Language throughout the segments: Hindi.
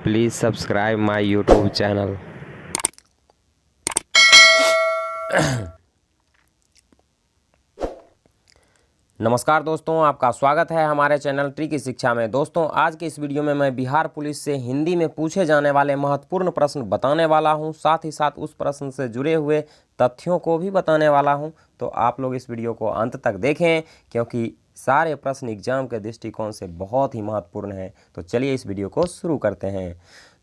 Please subscribe my YouTube channel. नमस्कार दोस्तों, आपका स्वागत है हमारे चैनल ट्री की शिक्षा में। दोस्तों, आज के इस वीडियो में मैं बिहार पुलिस से हिंदी में पूछे जाने वाले महत्वपूर्ण प्रश्न बताने वाला हूं, साथ ही साथ उस प्रश्न से जुड़े हुए तथ्यों को भी बताने वाला हूं। तो आप लोग इस वीडियो को अंत तक देखें, क्योंकि सारे प्रश्न एग्जाम के दृष्टिकोण से बहुत ही महत्वपूर्ण हैं। तो चलिए इस वीडियो को शुरू करते हैं।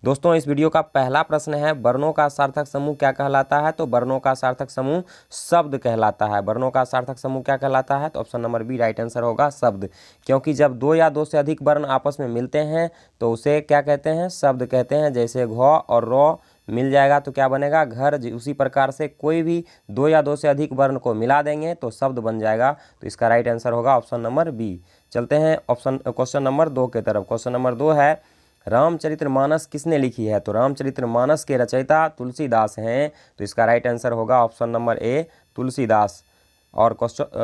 दोस्तों, इस वीडियो का पहला प्रश्न है, वर्णों का सार्थक समूह क्या कहलाता है? तो वर्णों का सार्थक समूह शब्द कहलाता है। वर्णों का सार्थक समूह क्या कहलाता है? तो option number B right answer होगा, शब्द। क्योंकि जब दो या दो से अधिक वर्ण आपस में मिलते हैं तो उसे क्या कहते हैं? शब्द कहते हैं। जैसे घ और र मिल जाएगा तो क्या बनेगा? घर। उसी प्रकार से कोई भी दो या दो से अधिक वर्ण को मिला देंगे तो शब्द बन जाएगा। तो इसका राइट आंसर होगा ऑप्शन नंबर बी। चलते हैं क्वेश्चन नंबर 2 की तरफ। क्वेश्चन नंबर 2 है, रामचरितमानस किसने लिखी है? तो रामचरितमानस के रचयिता तुलसीदास हैं। तो इसका राइट आंसर होगा ऑप्शन नंबर ए, तुलसीदास। और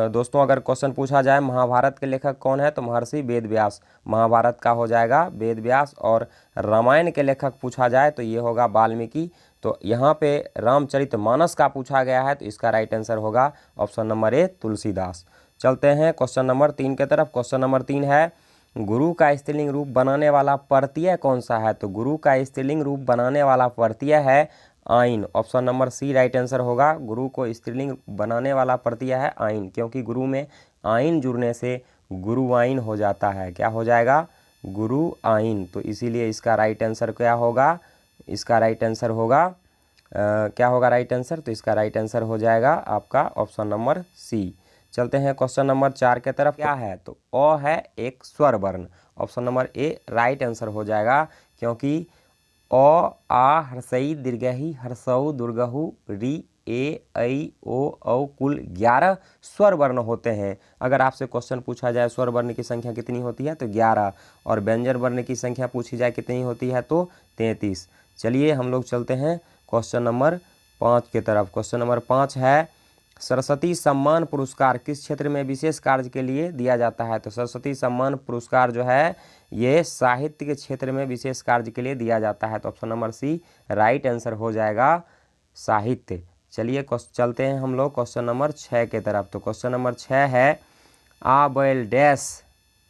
दोस्तों, अगर क्वेश्चन पूछा जाए महाभारत के लेखक कौन है? तो महर्षि वेदव्यास। महाभारत का हो जाएगा वेदव्यास। और रामायण के लेखक पूछा जाए तो ये होगा वाल्मीकि। तो यहाँ पे रामचरितमानस का पूछा गया है तो इसका राइट आंसर होगा ऑप्शन नंबर ए, तुलसीदास। चलते हैं क्वेश्चन नंबर 3 की तरफ। क्वेश्चन नंबर 3 है, गुरु का स्त्रीलिंग रूप बनाने वाला प्रत्यय कौन सा है? तो गुरु का स्त्रीलिंग रूप बनाने वाला प्रत्यय है आइन। Option number C right answer होगा। गुरु को स्त्रीलिंग बनाने वाला प्रत्यय है आइन, क्योंकि गुरु में आइन जुड़ने से गुरुआइन हो जाता है। क्या हो जाएगा? गुरु आइन। तो इसीलिए इसका राइट आंसर क्या होगा? इसका राइट आंसर होगा क्या होगा राइट आंसर? तो इसका राइट आंसर हो जाएगा आपका ऑप्शन नंबर सी। चलते हैं क्वेश्चन नंबर 4 के तरफ। क्या है? तो अ है एक स्वर वर्ण। Option number A right answer हो जाएगा, क्योंकि अ, आ, हर्षई, दीर्घई, हर्षऊ, दुर्गहु, री, ए, ऐ, ओ, औ कुल 11 स्वर वर्ण होते हैं। अगर आपसे क्वेश्चन पूछा जाए स्वर वर्ण की संख्या कितनी होती है? तो 11। और व्यंजन वर्ण की संख्या पूछी जाए कितनी होती है? तो 33। चलिए हम लोग चलते हैं क्वेश्चन नंबर 5 की तरफ। क्वेश्चन नंबर 5 है, सरस्वती सम्मान पुरस्कार किस क्षेत्र में विशेष कार्य के लिए दिया जाता है? तो सरस्वती सम्मान पुरस्कार जो है ये साहित्य के क्षेत्र में विशेष कार्य के लिए दिया जाता है। तो option number C right answer हो जाएगा, साहित्य। चलिए चलते हैं हम लोग क्वेश्चन नंबर 6 के तरफ। तो क्वेश्चन नंबर 6 है, आ बैल डैश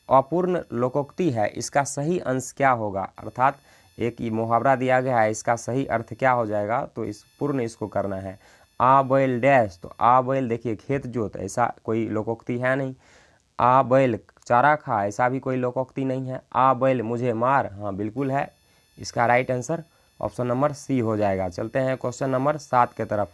अपूर्ण लोकोक्ति है, इसका सही अंश क्या होगा? अर्थात एक ये मुहावरा दिया गया है, इसका सही अर्थ क्या हो जाएगा? तो इस पूर्ण इसको करना है। आ बैल डैश, तो आ बैल देखिए खेत जोत, ऐसा कोई लोकोक्ति है नहीं। आ बैल चारा खा, ऐसा भी कोई लोकोक्ति नहीं है। आ बैल मुझे मार, हाँ बिल्कुल है। इसका right answer option number C हो जाएगा। चलते हैं क्वेश्चन नंबर 7 के तरफ।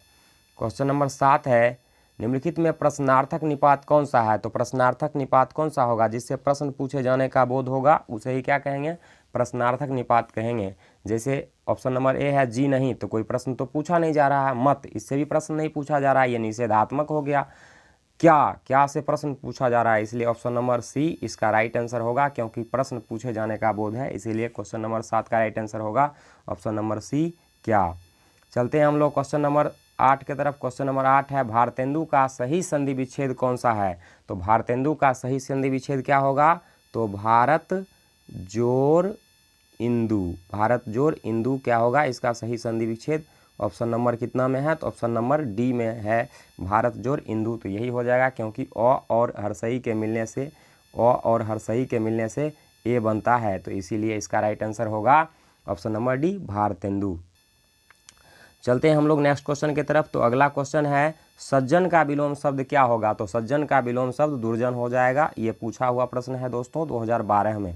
क्वेश्चन नंबर 7 है, निम्नलिखित में प्रश्नार्थक निपात कौन सा है? तो प्रश्नार्थक निपात कौन सा होगा? जिससे प्रश्न पूछे जाने का बोध होगा उसे ही क्या कहेंगे? प्रश्नार्थक निपात कहेंगे। जैसे ऑप्शन नंबर ए है जी नहीं, तो कोई प्रश्न तो पूछा नहीं जा रहा है। मत, इससे भी प्रश्न नहीं पूछा जा रहा है, ये निषेधात्मक हो गया। क्या से प्रश्न पूछा जा रहा है, इसलिए ऑप्शन नंबर सी इसका राइट आंसर होगा, क्योंकि प्रश्न पूछे जाने का बोध है, इसीलिए क्वेश्चन नंबर 7 का राइट आंसर होगा ऑप्शन नंबर सी, क्या। चलते हैं हम लोग क्वेश्चन नंबर 8 की तरफ। क्वेश्चन नंबर 8 है, भारतेंदु का सही संधि विच्छेद कौन सा है? तो भारतेंदु का सही संधि विच्छेद क्या होगा? तो भारत जोर इंदु। भारत जोर इंदु क्या होगा इसका सही संधि विच्छेद? ऑप्शन नंबर कितना में है? तो ऑप्शन नंबर डी में है, भारत जोर इंदु। तो यही हो जाएगा, क्योंकि अ और हर्षई के मिलने से ए बनता है, तो इसीलिए इसका राइट आंसर होगा ऑप्शन नंबर डी, भारतेंदु। चलते हैं हम लोग नेक्स्ट क्वेश्चन की तरफ। तो अगला क्वेश्चन है, सज्जन का विलोम शब्द क्या होगा? तो सज्जन का विलोम शब्द दुर्जन हो जाएगा। ये पूछा हुआ प्रश्न है दोस्तों 2012 में।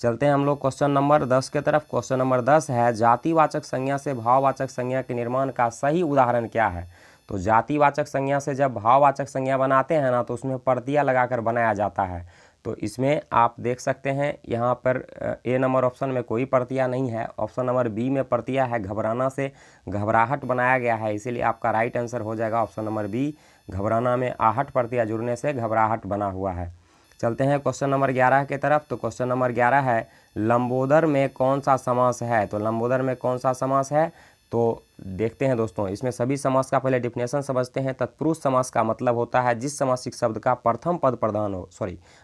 चलते हैं हम लोग क्वेश्चन नंबर 10 के तरफ। क्वेश्चन नंबर 10 है, जातिवाचक संज्ञा से भाववाचक संज्ञा के निर्माण का सही उदाहरण क्या है? तो जातिवाचक संज्ञा से जब भाववाचक संज्ञा बनाते हैं ना, तो उसमें प्रत्यय लगाकर बनाया जाता है। तो इसमें आप देख सकते हैं यहाँ पर ए नंबर ऑप्शन में कोई प्रत्यय नहीं है। ऑप्शन नंबर बी में प्रत्यय है, घबराना से घबराहट बनाया गया है, इसीलिए आपका राइट आंसर हो जाएगा ऑप्शन नंबर बी, घबराना में आहट प्रत्यय जुड़ने से घबराहट बना हुआ है। चलते हैं क्वेश्चन नंबर 11 की तरफ। तो क्वेश्चन नंबर 11 है, लंबोदर में कौन सा समास है? तो लंबोदर में कौन सा समास है? तो देखते हैं दोस्तों, इसमें सभी समास का पहले डिफिनेशन समझते हैं। तत्पुरुष समास का मतलब होता है जिस समासिक शब्द का प्रथम पद प्रधान हो,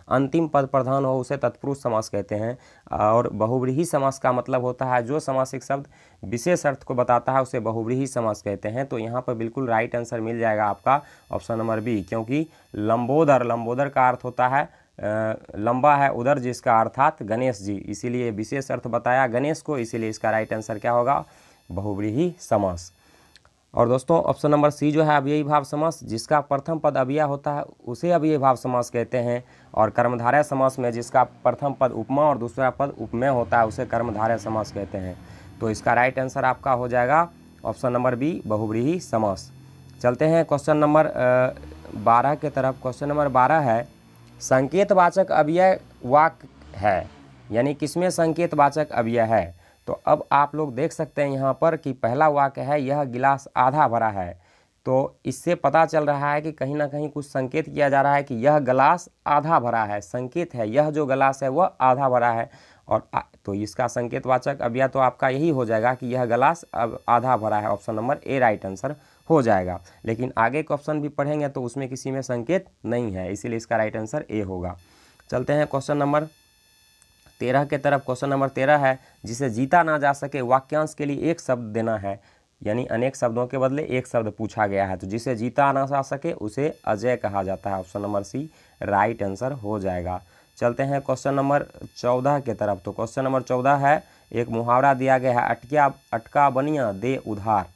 अंतिम पद प्रधान हो, उसे तत्पुरुष समास कहते हैं। और बहुव्रीहि समास का मतलब होता है जो समासिक शब्द विशेष अर्थ को बताता है उसे बहुव्रीहि समास कहते हैं। तो यहाँ पर बिल्कुल राइट आंसर मिल जाएगा आपका ऑप्शन नंबर बी, क्योंकि लंबोदर का अर्थ होता है लंबा है उदर जिसका, अर्थात गणेश जी, इसीलिए विशेष अर्थ बताया गणेश को, इसीलिए इसका राइट आंसर क्या होगा, बहुव्रीहि समास। और दोस्तों ऑप्शन नंबर सी जो है अव्ययी भाव समास, जिसका प्रथम पद अव्यय होता है उसे अव्ययी भाव समास कहते हैं। और कर्मधारय समास में जिसका प्रथम पद उपमा और दूसरा पद उपमेय होता है उसे कर्मधारय समास कहते हैं। तो इसका राइट आंसर आपका हो जाएगा ऑप्शन नंबर बी, बहुव्रीहि समास। चलते हैं क्वेश्चन नंबर 12 के तरफ। क्वेश्चन नंबर 12 है संकेतवाचक अव्यय वाक्य है, यानी किसमें संकेतवाचक अव्यय है। तो अब आप लोग देख सकते हैं यहाँ पर कि पहला वाक्य है यह गिलास आधा भरा है। तो इससे पता चल रहा है कि कहीं ना कहीं कुछ संकेत किया जा रहा है कि यह गिलास आधा भरा है, संकेत है, यह जो गिलास है वह आधा भरा है। और तो इसका संकेतवाचक अव्यय तो आपका यही हो जाएगा कि यह गिलास अब आधा भरा है, option number A right answer हो जाएगा। लेकिन आगे के ऑप्शन भी पढ़ेंगे तो उसमें किसी में संकेत नहीं है, इसीलिए इसका राइट आंसर ए होगा। चलते हैं क्वेश्चन नंबर 13 के तरफ। क्वेश्चन नंबर 13 है जिसे जीता ना जा सके वाक्यांश के लिए एक शब्द देना है, यानी अनेक शब्दों के बदले एक शब्द पूछा गया है। तो जिसे जीता ना जा सके उसे अजय कहा जाता है, option number C right answer हो जाएगा। चलते हैं क्वेश्चन नंबर 14 के तरफ। तो क्वेश्चन नंबर 14 है एक मुहावरा दिया गया है अटका बनिया दे उधार।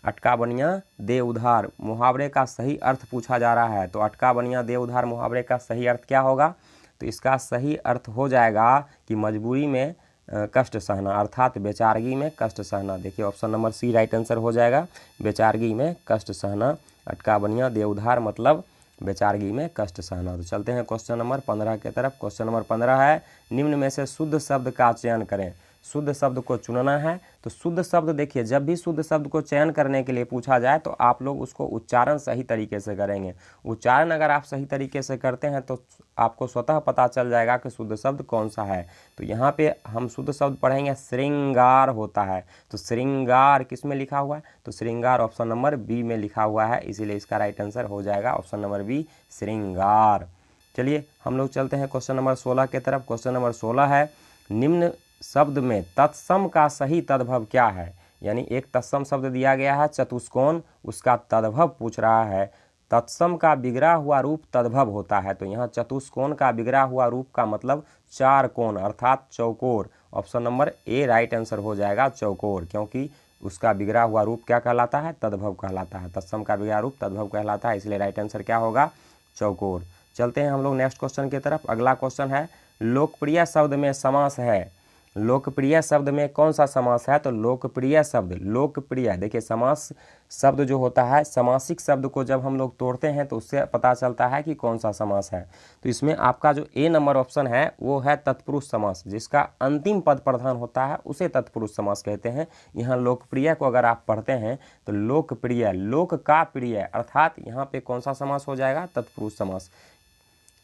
अटका बनिया दे उधार मुहावरे का सही अर्थ पूछा जा रहा है। तो अटका बनिया दे उधार मुहावरे का सही अर्थ क्या होगा। तो इसका सही अर्थ हो जाएगा कि मजबूरी में कष्ट सहना, अर्थात बेचारगी में कष्ट सहना। देखिए option number C right answer हो जाएगा, बेचारगी में कष्ट सहना। अटका बनिया दे उधार मतलब बेचारगी में कष्ट सहना। तो चलते हैं क्वेश्चन नंबर 15 के तरफ। क्वेश्चन नंबर 15 है निम्न में से शुद्ध शब्द का चयन करें। शुद्ध शब्द को चुनना है। तो शुद्ध शब्द देखिए, जब भी शुद्ध शब्द को चयन करने के लिए पूछा जाए तो आप लोग उसको उच्चारण सही तरीके से करेंगे। उच्चारण अगर आप सही तरीके से करते हैं तो आपको स्वतः पता चल जाएगा कि शुद्ध शब्द कौन सा है। तो यहाँ पे हम शुद्ध शब्द पढ़ेंगे श्रृंगार होता है। तो श्रृंगार किस में लिखा हुआ है, तो श्रृंगार ऑप्शन नंबर बी में लिखा हुआ है, इसीलिए इसका राइट आंसर हो जाएगा ऑप्शन नंबर बी श्रृंगार। चलिए हम लोग चलते हैं क्वेश्चन नंबर 16 के तरफ। क्वेश्चन नंबर 16 है निम्न शब्द में तत्सम का सही तद्भव क्या है। यानी एक तत्सम शब्द दिया गया है चतुष्कोण, उसका तद्भव पूछ रहा है। तत्सम का बिगड़ा हुआ रूप तद्भव होता है। तो यहाँ चतुष्कोण का बिगड़ा हुआ रूप का मतलब चार कोण अर्थात चौकोर। Option number A right answer हो जाएगा चौकोर, क्योंकि उसका बिगड़ा हुआ रूप क्या कहलाता है, तद्भव कहलाता है। तत्सम का बिगड़ा रूप तद्भव कहलाता है, इसलिए राइट आंसर क्या होगा, चौकोर। चलते हैं हम लोग नेक्स्ट क्वेश्चन की तरफ। अगला क्वेश्चन है लोकप्रिय शब्द में समास है। लोकप्रिय शब्द में कौन सा समास है, तो लोकप्रिय शब्द, लोकप्रिय देखिए समास शब्द जो होता है, समासिक शब्द को जब हम लोग तोड़ते हैं तो उससे पता चलता है कि कौन सा समास है। तो इसमें आपका जो ए नंबर ऑप्शन है वो है तत्पुरुष समास, जिसका अंतिम पद प्रधान होता है उसे तत्पुरुष समास कहते हैं। यहाँ लोकप्रिय को अगर आप पढ़ते हैं तो लोकप्रिय, लोक का प्रिय, अर्थात यहाँ पे कौन सा समास हो जाएगा, तत्पुरुष समास।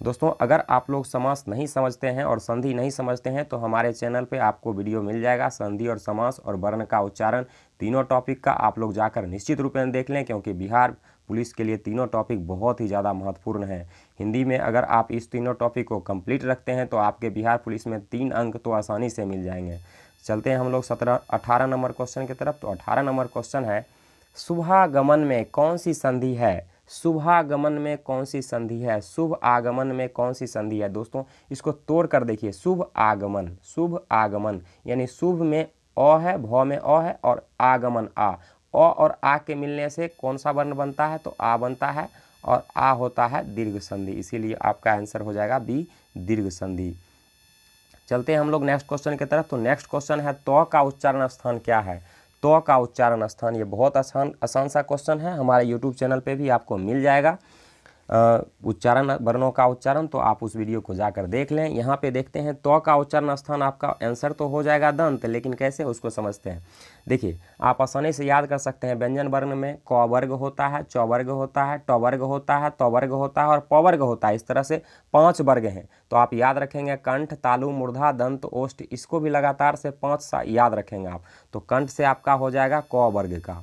दोस्तों अगर आप लोग समास नहीं समझते हैं और संधि नहीं समझते हैं तो हमारे चैनल पे आपको वीडियो मिल जाएगा, संधि और समास और वर्ण का उच्चारण तीनों टॉपिक का आप लोग जाकर निश्चित रूप में देख लें, क्योंकि बिहार पुलिस के लिए तीनों टॉपिक बहुत ही ज़्यादा महत्वपूर्ण है। हिंदी में अगर आप इस तीनों टॉपिक को कंप्लीट रखते हैं तो आपके बिहार पुलिस में 3 अंक तो आसानी से मिल जाएंगे। चलते हैं हम लोग 18 नंबर क्वेश्चन की तरफ। तो 18 नंबर क्वेश्चन है शुभागमन में कौन सी संधि है। शुभागमन में कौन सी संधि है, शुभ आगमन में कौन सी संधि है। दोस्तों इसको तोड़ कर देखिए, शुभ आगमन, शुभ आगमन यानी शुभ में अ है, भ में अ है और आगमन आ, अ और आ के मिलने से कौन सा वर्ण बनता है, तो आ बनता है और आ होता है दीर्घ संधि, इसीलिए आपका आंसर हो जाएगा बी दीर्घ संधि। चलते हैं हम लोग नेक्स्ट क्वेश्चन की तरफ। तो नेक्स्ट क्वेश्चन है तो का उच्चारण स्थान क्या है। तो का उच्चारण स्थान, ये बहुत आसान सा क्वेश्चन है, हमारे YouTube चैनल पे भी आपको मिल जाएगा। उच्चारण, वर्णों का उच्चारण, तो आप उस वीडियो को जाकर देख लें। यहाँ पे देखते हैं तो का उच्चारण स्थान आपका आंसर तो हो जाएगा दंत, लेकिन कैसे उसको समझते हैं। देखिए आप आसानी से याद कर सकते हैं। व्यंजन वर्ण में क वर्ग होता है, च वर्ग होता है, ट वर्ग होता है, त वर्ग होता है और प वर्ग होता है। इस तरह से 5 वर्ग हैं। तो आप याद रखेंगे कंठ, तालु, मूर्धा, दंत, ओष्ठ, इसको भी लगातार से 5 याद रखेंगे आप। तो कंठ से आपका हो जाएगा क वर्ग का।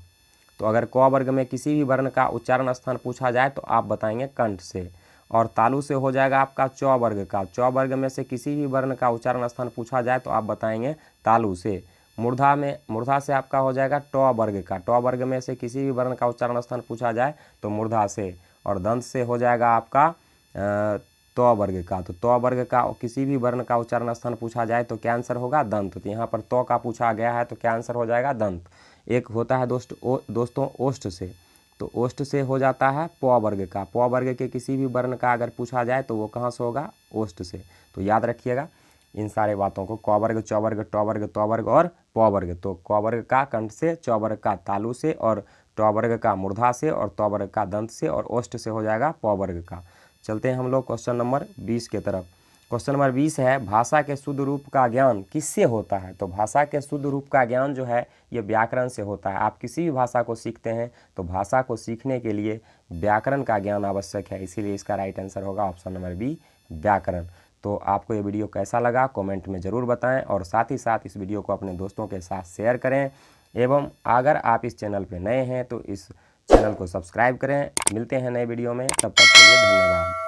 तो अगर क वर्ग में किसी भी वर्ण का उच्चारण स्थान पूछा जाए तो आप बताएंगे कंठ से। और तालु से हो जाएगा आपका च वर्ग का। च वर्ग में से किसी भी वर्ण का उच्चारण स्थान पूछा जाए तो आप बताएंगे तालु से। मूर्धा से आपका हो जाएगा ट वर्ग का। ट वर्ग में से किसी भी वर्ण का उच्चारण स्थान पूछा जाए तो मूर्धा से। और दंत से हो जाएगा आपका त वर्ग का। तो त वर्ग का किसी भी वर्ण का उच्चारण स्थान पूछा जाए तो क्या आंसर होगा दंत। तो यहाँ पर त का पूछा गया है तो क्या आंसर हो जाएगा दंत। एक होता है दोस्तों ओष्ठ से। तो ओष्ठ से हो जाता है प वर्ग का। प वर्ग के किसी भी वर्ण का अगर पूछा जाए तो वो कहाँ से होगा, ओष्ठ से। तो याद रखिएगा इन सारे बातों को, क वर्ग, च वर्ग, ट वर्ग, त वर्ग और प वर्ग। तो क वर्ग का कंठ से, च वर्ग का तालु से और ट वर्ग का मूर्धा से और त वर्ग का दंत से और ओष्ठ से हो जाएगा प वर्ग का। चलते हैं हम लोग क्वेश्चन नंबर 20 के तरफ। क्वेश्चन नंबर 20 है भाषा के शुद्ध रूप का ज्ञान किससे होता है। तो भाषा के शुद्ध रूप का ज्ञान जो है ये व्याकरण से होता है। आप किसी भी भाषा को सीखते हैं तो भाषा को सीखने के लिए व्याकरण का ज्ञान आवश्यक है, इसीलिए इसका राइट आंसर होगा ऑप्शन नंबर बी, व्याकरण। तो आपको ये वीडियो कैसा लगा कमेंट में ज़रूर बताएं और साथ ही साथ इस वीडियो को अपने दोस्तों के साथ शेयर करें। एवं अगर आप इस चैनल पर नए हैं तो इस चैनल को सब्सक्राइब करें। मिलते हैं नए वीडियो में, तब तक के लिए धन्यवाद।